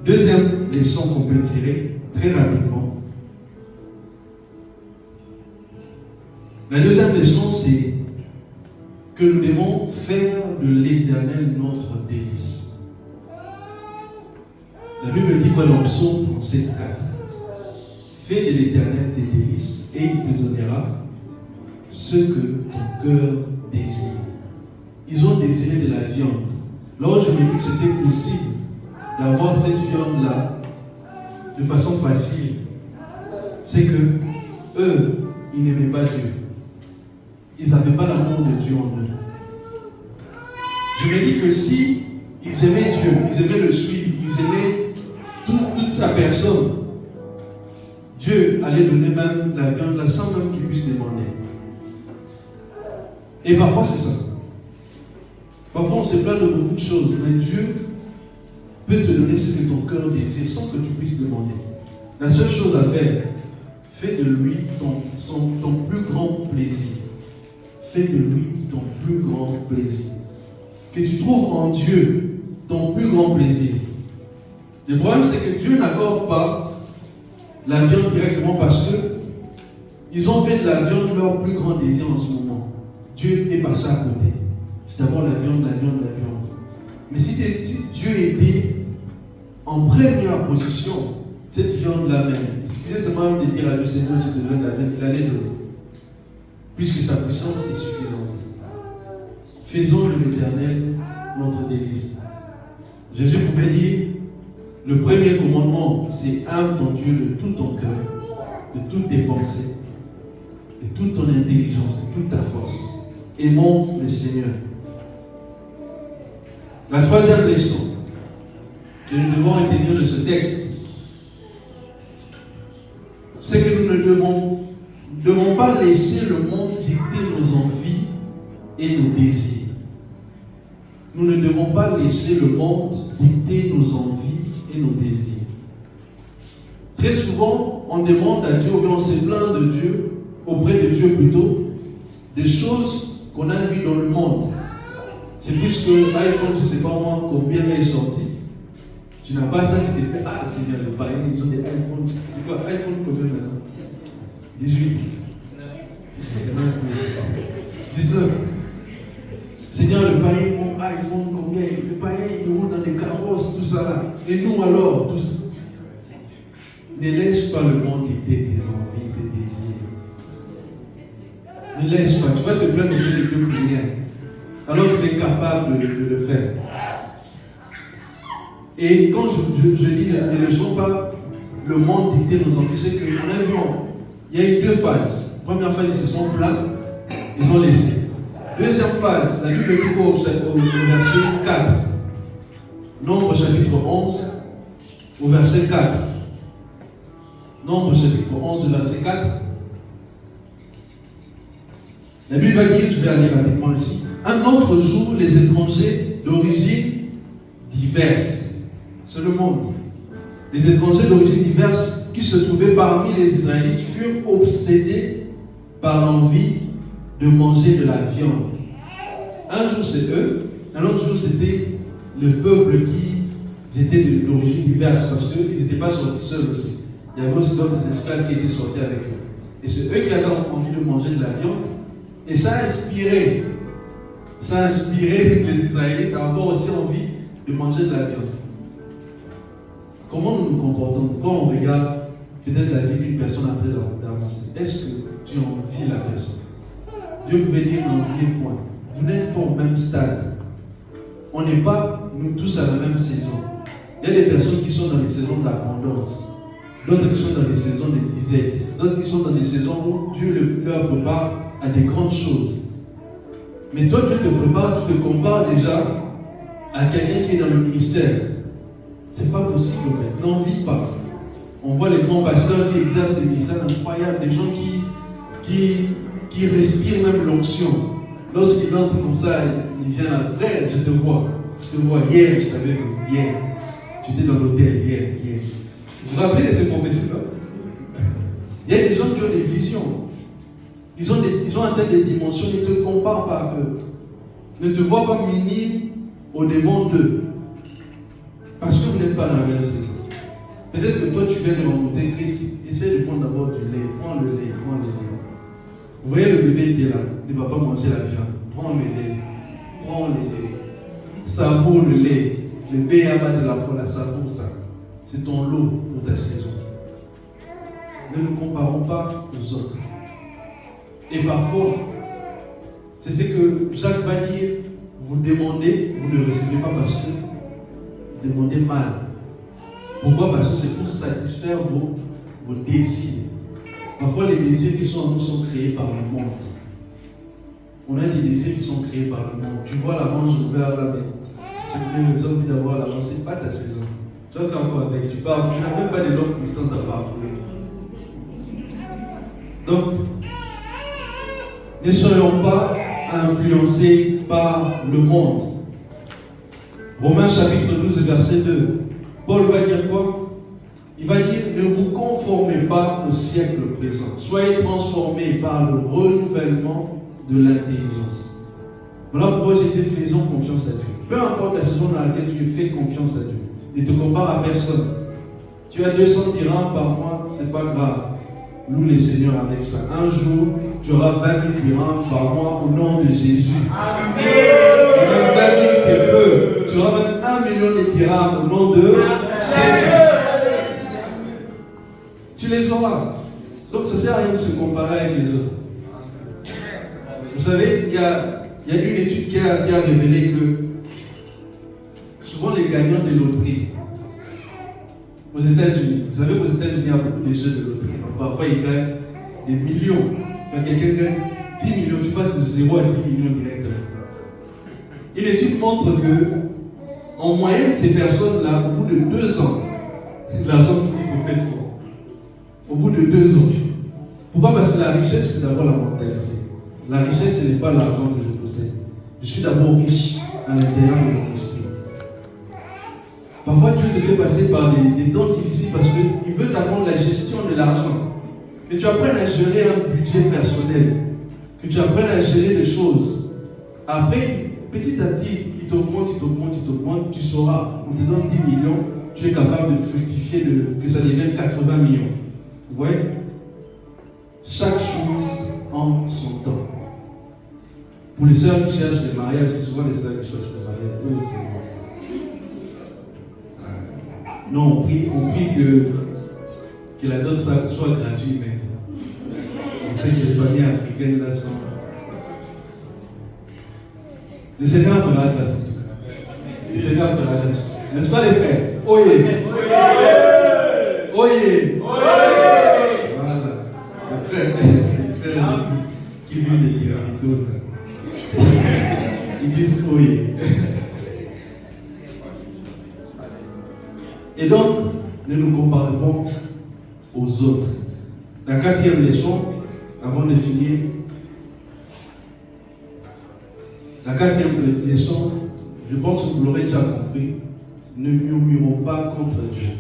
Deuxième leçon qu'on peut tirer très rapidement. La deuxième leçon, c'est que nous devons faire de l'Éternel notre délice. La Bible dit quoi dans Psaume 37, 4? Fais de l'Éternel tes délices et il te donnera ce que ton cœur désire. Ils ont désiré de la viande. Lorsque je me dis que c'était possible d'avoir cette viande-là de façon facile, c'est que eux, ils n'aimaient pas Dieu. Ils n'avaient pas l'amour de Dieu en eux. Je me dis que si ils aimaient Dieu, ils aimaient le suivre, ils aimaient toute sa personne, Dieu allait donner même la viande là sans même qu'ils puissent demander. Et parfois c'est ça. Parfois on se plaint de beaucoup de choses, mais Dieu peut te donner ce que ton cœur désire sans que tu puisses demander. La seule chose à faire, fais de lui ton plus grand plaisir. Fais de lui ton plus grand plaisir. Que tu trouves en Dieu ton plus grand plaisir. Le problème, c'est que Dieu n'accorde pas la viande directement parce que ils ont fait de la viande leur plus grand désir en ce moment. Dieu est passé à côté. C'est d'abord la viande, la viande, la viande. Mais si Dieu était en première position, cette viande-là même, il suffisait seulement de dire à Dieu, Seigneur, je te donne la viande, il allait donner. Puisque sa puissance est suffisante. Faisons de l'Éternel notre délice. Jésus pouvait dire, le premier commandement, c'est aime ton Dieu de tout ton cœur, de toutes tes pensées, de toute ton intelligence, de toute ta force. Aimons le Seigneur. La troisième leçon que nous devons retenir de ce texte, c'est que nous ne devons pas laisser le monde dicter nos envies et nos désirs. Nous ne devons pas laisser le monde dicter nos envies et nos désirs. Très souvent, on demande à Dieu, ou bien on se plaint de Dieu, auprès de Dieu plutôt, des choses qu'on a vues dans le monde. C'est plus que l'iPhone, je ne sais pas moi combien est sorti. Tu n'as pas ça qui te fait, ah Seigneur, les païens, ils ont des iPhones. C'est quoi, iPhone combien maintenant? 18. 19. Seigneur, le païen, mon iPhone combien? Le païen, il roule dans des carrosses, tout ça là. Et nous alors, tout ça. Ne laisse pas le monde dicter tes envies, tes désirs. Ne laisse pas. Tu vas te plaindre auprès de Dieu pour rien. Alors qu'il est capable de le faire. Et quand je dis ne laissons pas le monde dicter nos envies, c'est qu'on a vu, il y a eu deux phases. Première phase, ils se sont plaints, ils ont laissé. Deuxième phase, la Bible dit au verset 4. Nombre chapitre 11, au verset 4. Nombre chapitre 11, verset 4. La Bible va dire, je vais aller rapidement ici. Un autre jour, les étrangers d'origine diverse, c'est le monde. Les étrangers d'origine diverse qui se trouvaient parmi les Israélites furent obsédés par l'envie de manger de la viande. Un jour c'est eux, un autre jour c'était le peuple qui était d'origine diverse parce qu'ils n'étaient pas sortis seuls aussi. Il y avait aussi d'autres esclaves qui étaient sortis avec eux. Et c'est eux qui avaient envie de manger de la viande. Et ça a inspiré les Israélites à avoir aussi envie de manger de la viande. Comment nous nous comportons quand on regarde peut-être la vie d'une personne après d'avancer? Est-ce que tu envies la personne? Dieu pouvait dire n'enviez point. Vous n'êtes pas au même stade. On n'est pas, nous tous, à la même saison. Il y a des personnes qui sont dans les saisons d'abondance, d'autres qui sont dans les saisons de disette, d'autres qui sont dans des saisons où Dieu leur prépare à des grandes choses. Mais toi, Dieu te prépare, tu te compares déjà à quelqu'un qui est dans le ministère. C'est pas possible en fait. N'envie pas. On voit les grands pasteurs qui exercent des ministères incroyables, des gens qui respirent même l'onction. Lorsqu'ils entrent comme ça, ils viennent à frère, je te vois hier, je t'avais vu hier. Tu étais dans l'hôtel hier. Vous vous rappelez de ces prophéties-là? Il y a des gens qui ont des visions. Ils ont atteint des dimensions, ils ne te comparent pas à eux. Ne te vois pas minime au devant d'eux. Parce que vous n'êtes pas dans la même saison. Peut-être que toi tu viens de rencontrer Christ. Essaye de prendre d'abord du lait. Prends le lait. Vous voyez le bébé qui est là. Il ne va pas manger la viande. Prends le lait. Savoure le lait. Le béaba de la foi, la savoure ça. C'est ton lot pour ta saison. Ne nous comparons pas aux autres. Et parfois, c'est ce que Jacques va dire, vous demandez, vous ne recevez pas parce que vous demandez mal. Pourquoi? Parce que c'est pour satisfaire vos désirs. Parfois, les désirs qui sont en nous sont créés par le monde. On a des désirs qui sont créés par le monde. Tu vois la manche ouverte là, mais c'est bien, j'ai envie d'avoir la manche, c'est pas ta saison. Tu vas faire quoi avec? Tu pars, tu n'as même pas de longues distances à parcourir. Donc, ne soyons pas influencés par le monde. Romains chapitre 12, verset 2. Paul va dire quoi? Il va dire, ne vous conformez pas au siècle présent. Soyez transformés par le renouvellement de l'intelligence. Voilà pourquoi j'ai dit, faisons confiance à Dieu. Peu importe la saison dans laquelle tu fais confiance à Dieu. Ne te compare à personne. Tu as 200 dirhams par mois, c'est pas grave. Loue les Seigneurs avec ça. Un jour, tu auras 20 000 dirhams par mois au nom de Jésus. Amen. Et même 20 000, c'est peu. Tu auras même 1 million de dirhams au nom de Jésus. Tu les auras. Donc ça ne sert à rien de se comparer avec les autres. Vous savez, il y a une étude qui a révélé que souvent les gagnants de loterie aux États-Unis, vous savez qu'aux États-Unis, il y a beaucoup de jeux de loterie. Donc, parfois, ils gagnent des millions. Quand quelqu'un gagne 10 millions, tu passes de 0 à 10 millions directement. Une étude montre que, en moyenne, ces personnes-là, au bout de 2 ans, l'argent finit complètement. Au bout de 2 ans. Pourquoi? Parce que la richesse, c'est d'abord la mentalité. La richesse, ce n'est pas l'argent que je possède. Je suis d'abord riche à l'intérieur de mon esprit. Parfois, Dieu te fait passer par des temps difficiles parce qu'il veut t'apprendre la gestion de l'argent. Que tu apprennes à gérer un budget personnel. Que tu apprennes à gérer des choses. Après, petit à petit, il t'augmente, tu sauras. On te donne 10 millions, tu es capable de fructifier, que ça devienne 80 millions. Vous voyez? Chaque chose en son temps. Pour les sœurs qui cherchent les mariages, c'est souvent les sœurs qui cherchent les mariages. Eux aussi. Non, on prie que la dot soit gratuite, mais on sait que les familles africaines là sont. Le Seigneur fera grâce en tout cas. Le Seigneur fera grâce. N'est-ce pas les frères? Oyez! Oyez! Voilà. Les frères qui vivent des gravitoses. Ils disent oyez. Et donc, ne nous comparons pas aux autres. La 4e leçon, avant de finir, la 4e leçon, je pense que vous l'aurez déjà compris, ne murmurons pas contre Dieu.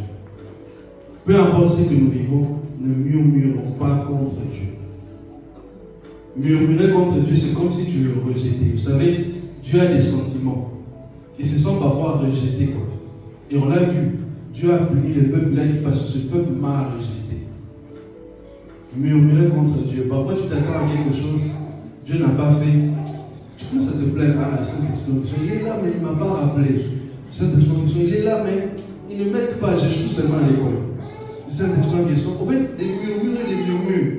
Peu importe ce que nous vivons, ne murmurons pas contre Dieu. Murmurer contre Dieu, c'est comme si tu le rejetais. Vous savez, Dieu a des sentiments. Il se sent parfois rejeté. Et on l'a vu. Dieu a puni le peuple, il a dit parce que ce peuple m'a rejeté. Murmurer contre Dieu. Parfois tu t'attends à quelque chose, Dieu n'a pas fait. Tu commences à te plaindre, le Saint-Esprit, il est là mais il ne m'a pas rappelé. Le Saint-Esprit, il est là mais il ne m'aide pas, j'échoue seulement à l'école. Le Saint-Esprit, en fait, des murmures.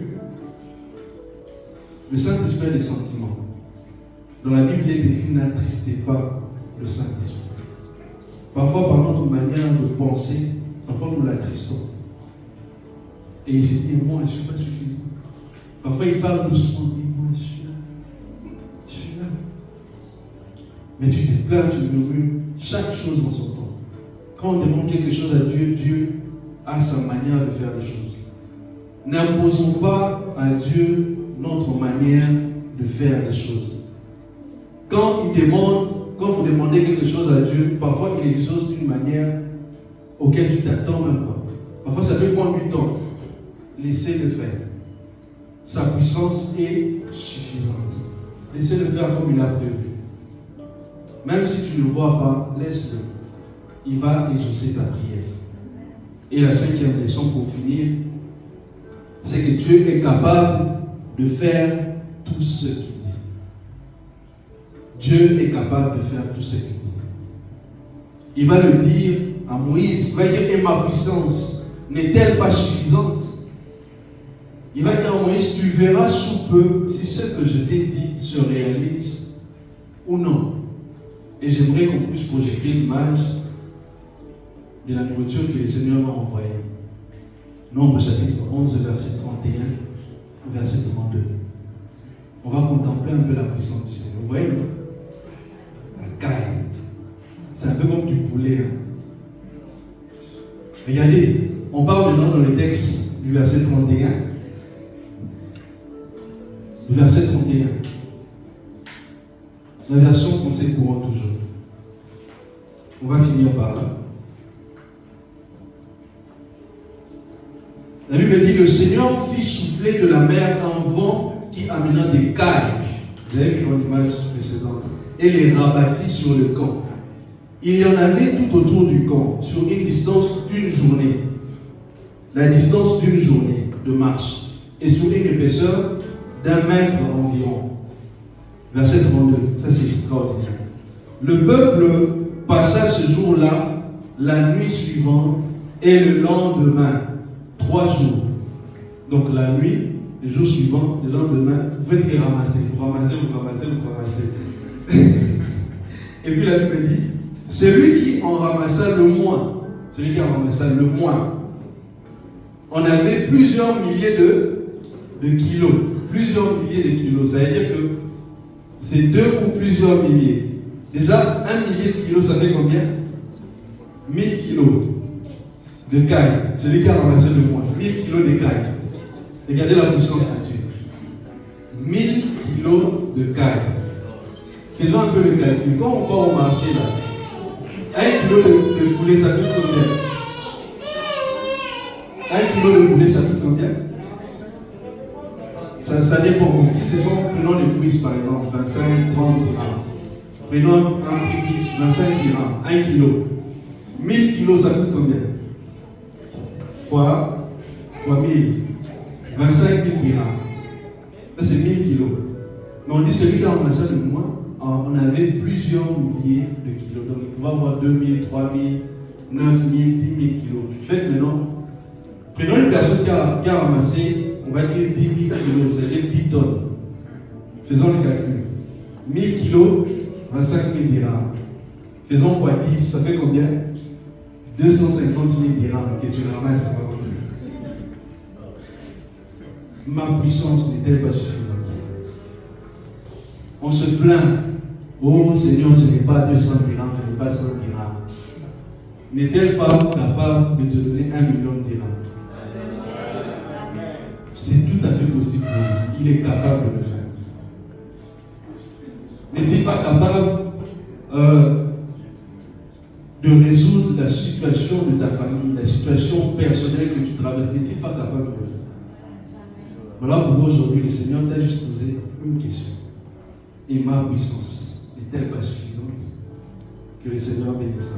Le Saint-Esprit a des sentiments. Dans la Bible, il est écrit, n'attristez pas le Saint-Esprit. Parfois, par notre manière de penser, parfois nous l'attristons. Et il se dit, moi, je ne suis pas suffisant. Parfois, il parle doucement, il dit, moi, je suis là. Je suis là. Mais tu te plains, tu murmures, chaque chose en son temps. Quand on demande quelque chose à Dieu, Dieu a sa manière de faire les choses. N'imposons pas à Dieu notre manière de faire les choses. Quand vous demandez quelque chose à Dieu, parfois il exauce d'une manière auquel tu t'attends même pas. Parfois ça peut prendre du temps. Laissez-le faire. Sa puissance est suffisante. Laissez-le faire comme il a prévu. Même si tu ne le vois pas, laisse-le. Il va exaucer ta prière. Et la 5e leçon pour finir, c'est que Dieu est capable de faire tout ce qu'il dit. Dieu est capable de faire tout ce qu'il dit. Il va le dire à Moïse, il va dire, et ma puissance n'est-elle pas suffisante? Il va dire à Moïse, tu verras sous peu si ce que je t'ai dit se réalise ou non. Et j'aimerais qu'on puisse projeter l'image de la nourriture que le Seigneur m'a envoyée. Nombre chapitre 11, verset 31, verset 32. On va contempler un peu la puissance du Seigneur. Vous voyez, non? La caille. C'est un peu comme du poulet. Hein. Regardez, on parle maintenant dans le texte du verset 31. Du verset 31. La version française courant toujours. On va finir par là. La Bible dit, le Seigneur fit souffler de la mer un vent qui amena des cailles. Vous avez vu dans l'image précédente. Et les rabattit sur le camp. Il y en avait tout autour du camp, sur une distance d'une journée. La distance d'une journée de marche. Et sur une épaisseur d'1 mètre environ. Verset 32. Ça c'est extraordinaire. Le peuple passa ce jour-là, la nuit suivante et le lendemain. 3 jours. Donc la nuit, le jour suivant, le lendemain, vous faites les ramasser. Vous ramassez. Et puis la Bible dit, celui qui en ramassa le moins, on avait plusieurs milliers de kilos. Plusieurs milliers de kilos. Ça veut dire que c'est 2 ou plusieurs milliers. Déjà, 1 millier de kilos, ça fait combien? 1000 kilos de cailles. Celui qui a ramassé le moins. 1000 kilos de cailles. Regardez la puissance de Dieu. 1000 kilos de cailles. Faisons un peu le calcul. Quand on va au marché là, 1 kilo de poulet, ça coûte combien? 1 kilo de poulet, ça coûte combien? Ça dépend. Si ce sont, prenons les prix par exemple, 25, 30 dirhams. Prenons un prix fixe, 25 dirhams, 1 kilo. 1000 kilos, ça coûte combien? Fois 1000. 25 000 dirhams. Ça c'est 1000 kilos. Mais on dit celui qui a ramassé le moins, on avait plusieurs milliers de kilos. Donc il pouvait avoir 2000, 3000, 9000, 10 000 kilos. Faites maintenant. Prenons une personne qui a ramassé, on va dire 10 000 kilos, c'est-à-dire 10 tonnes. Faisons le calcul. 1000 kilos, 25 000 dirhams. Faisons fois 10, ça fait combien? 250 000 dirhams que tu ramasses. Ma puissance n'est-elle pas suffisante? On se plaint. Oh Seigneur, je n'ai pas 200 dirhams, je n'ai pas 100 dirhams. N'est-elle pas capable de te donner 1 million de dirhams? C'est tout à fait possible pour lui. Il est capable de le faire. N'est-il pas capable de résoudre la situation de ta famille, la situation personnelle que tu traverses? N'est-il pas capable de le faire? Voilà pourquoi aujourd'hui le Seigneur t'a juste posé une question. Et ma puissance n'est-elle pas suffisante? Que le Seigneur bénisse.